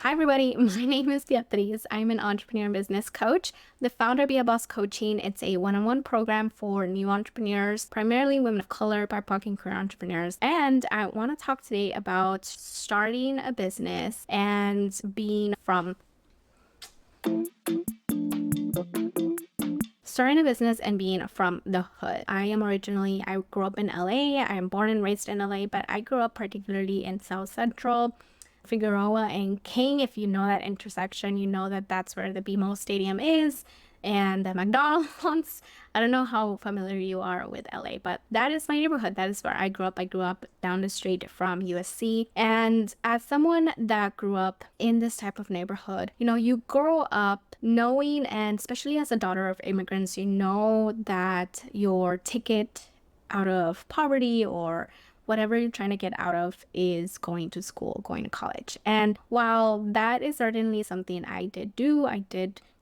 Hi everybody, my name is Beatriz. I'm an entrepreneur and business coach, the founder of Be a Boss Coaching. It's a one-on-one program for new entrepreneurs, primarily women of color, BIPOC, and queer entrepreneurs. And I want to talk today about starting a business and being from the hood. I grew up in LA. I'm born and raised in LA, but I grew up particularly in South Central, Figueroa and King. If you know that intersection, you know that that's where the BMO Stadium is and the McDonald's. I don't know how familiar you are with LA, but that is my neighborhood. That is where I grew up. I grew up down the street from USC. And as someone that grew up in this type of neighborhood, you grow up knowing, and especially as a daughter of immigrants, you know that your ticket out of poverty or whatever you're trying to get out of is going to school, going to college. And while that is certainly something I did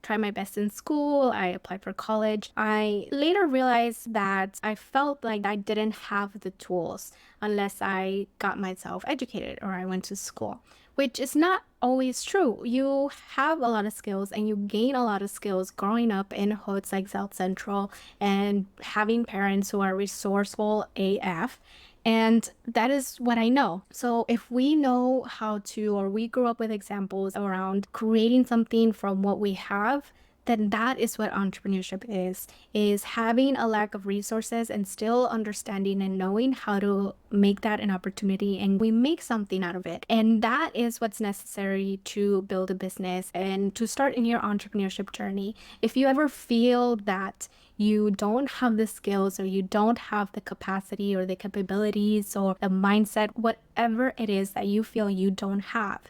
try my best in school, I applied for college, I later realized that I felt like I didn't have the tools unless I got myself educated or I went to school, which is not always true. You have a lot of skills and you gain a lot of skills growing up in hoods like South Central and having parents who are resourceful AF. And that is what I know. So if we know how to, or we grew up with examples around creating something from what we have, then that is what entrepreneurship is having a lack of resources and still understanding and knowing how to make that an opportunity, and we make something out of it. And that is what's necessary to build a business and to start in your entrepreneurship journey. If you ever feel that you don't have the skills or you don't have the capacity or the capabilities or the mindset, whatever it is that you feel you don't have,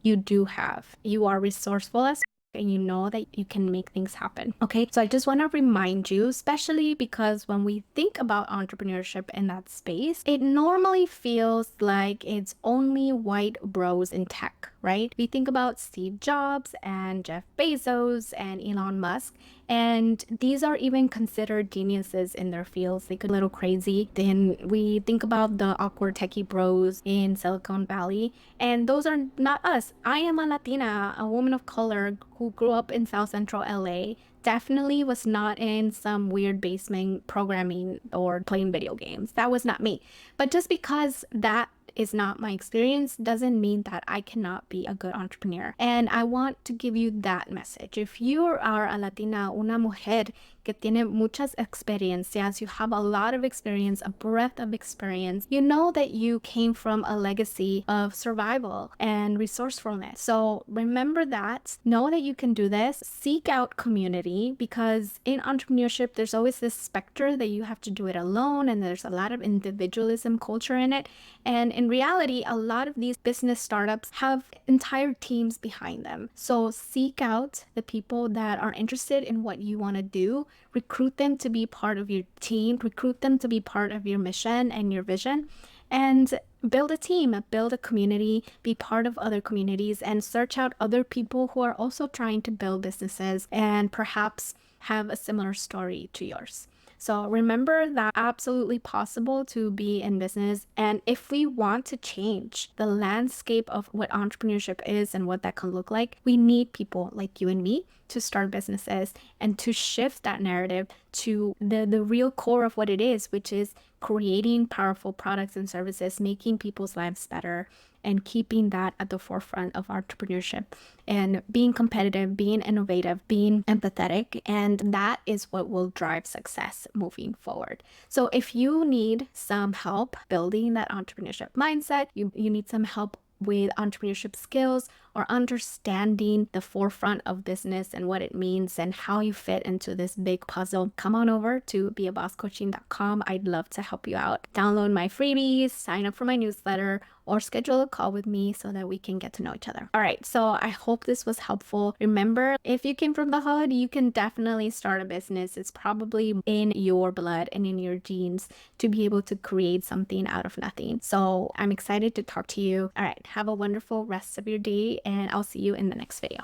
you do have. You are resourceful as and you know that you can make things happen. Okay, so I just want to remind you, especially because when we think about entrepreneurship in that space, it normally feels like it's only white bros in tech, right? We think about Steve Jobs and Jeff Bezos and Elon Musk, and these are even considered geniuses in their fields. They could a little crazy. Then we think about the awkward techie bros in Silicon Valley, and those are not us. I am a Latina, a woman of color who grew up in South Central LA. Definitely was not in some weird basement programming or playing video games. That was not me. But just because that is not my experience doesn't mean that I cannot be a good entrepreneur. And I want to give you that message. If you are a Latina, una mujer que tiene muchas experiencias, you have a lot of experience, a breadth of experience, you know that you came from a legacy of survival and resourcefulness. So remember that, know that you can do this, seek out community, because in entrepreneurship, there's always this specter that you have to do it alone, and there's a lot of individualism culture in it. And in reality, a lot of these business startups have entire teams behind them. So seek out the people that are interested in what you want to do, recruit them to be part of your team, recruit them to be part of your mission and your vision, and build a team, build a community, be part of other communities, and search out other people who are also trying to build businesses and perhaps have a similar story to yours. So remember that absolutely possible to be in business. And if we want to change the landscape of what entrepreneurship is and what that can look like, we need people like you and me to start businesses and to shift that narrative to the real core of what it is, which is creating powerful products and services, making people's lives better, and keeping that at the forefront of entrepreneurship and being competitive, being innovative, being empathetic. And that is what will drive success moving forward. So if you need some help building that entrepreneurship mindset, you need some help with entrepreneurship skills or understanding the forefront of business and what it means and how you fit into this big puzzle, come on over to beabosscoaching.com. I'd love to help you out. Download my freebies, sign up for my newsletter, or schedule a call with me so that we can get to know each other. All right, so I hope this was helpful. Remember, if you came from the hood, you can definitely start a business. It's probably in your blood and in your genes to be able to create something out of nothing. So I'm excited to talk to you. All right, have a wonderful rest of your day, and I'll see you in the next video.